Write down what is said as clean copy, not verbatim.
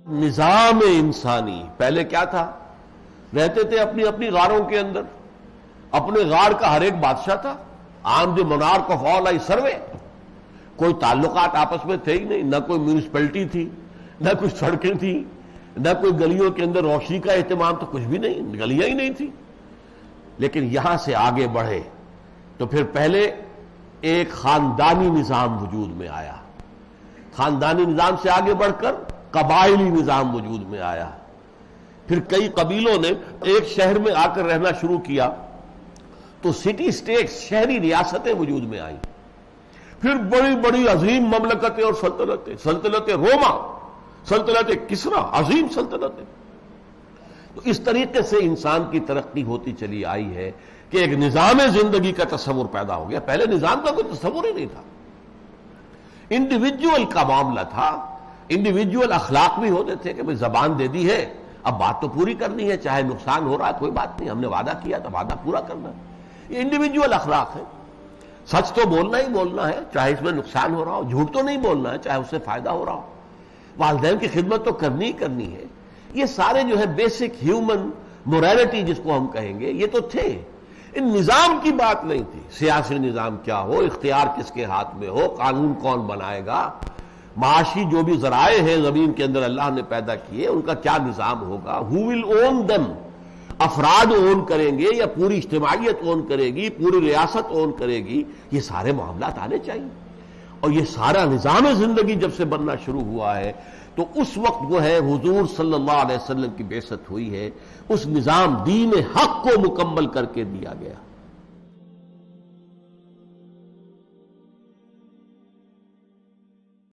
نظام انسانی پہلے کیا تھا؟ رہتے تھے اپنی اپنی غاروں کے اندر، اپنے غار کا ہر ایک بادشاہ تھا. عام جو monarch of all I survey. کوئی تعلقات آپس میں تھے ہی نہیں، نہ کوئی میونسپلٹی تھی، نہ کوئی سڑکیں تھیں، نہ کوئی گلیوں کے اندر روشنی کا اہتمام، تو کچھ بھی نہیں، گلیاں ہی نہیں تھی. لیکن یہاں سے آگے بڑھے تو پھر پہلے ایک خاندانی نظام وجود میں آیا، خاندانی نظام سے آگے بڑھ کر قبائلی نظام وجود میں آیا. پھر کئی قبیلوں نے ایک شہر میں آ کر رہنا شروع کیا تو سٹی سٹیٹ، شہری ریاستیں وجود میں آئیں. پھر بڑی بڑی عظیم مملکتیں اور سلطنتیں، سلطنت روما، سلطنت کسرا، عظیم سلطنتیں. تو اس طریقے سے انسان کی ترقی ہوتی چلی آئی ہے کہ ایک نظام زندگی کا تصور پیدا ہو گیا. پہلے نظام کا کوئی تصور ہی نہیں تھا، انڈیویجول کا معاملہ تھا. انڈیویجول اخلاق بھی ہوتے تھے کہ بھئی زبان دے دی ہے، اب بات تو پوری کرنی ہے، چاہے نقصان ہو رہا ہے کوئی بات نہیں، ہم نے وعدہ کیا تو وعدہ پورا کرنا ہے. یہ انڈیویجول اخلاق ہے. سچ تو بولنا ہی بولنا ہے، چاہے اس میں نقصان ہو رہا ہو. جھوٹ تو نہیں بولنا ہے، چاہے اس سے فائدہ ہو رہا ہو. والدین کی خدمت تو کرنی ہی کرنی ہے. یہ سارے جو ہے بیسک ہیومن موریلٹی جس کو ہم کہیں گے، یہ تو تھے. ان نظام کی بات نہیں تھی. سیاسی نظام کیا ہو، اختیار کس کے ہاتھ میں ہو، قانون کون بنائے گا، معاشی جو بھی ذرائع ہیں زمین کے اندر اللہ نے پیدا کیے ان کا کیا نظام ہوگا، who will own them، افراد اون کریں گے یا پوری اجتماعیت اون کرے گی، پوری ریاست اون کرے گی، یہ سارے معاملات آنے چاہیے. اور یہ سارا نظام زندگی جب سے بننا شروع ہوا ہے تو اس وقت جو ہے حضور صلی اللہ علیہ وسلم کی بعثت ہوئی ہے، اس نظام دین حق کو مکمل کر کے دیا گیا.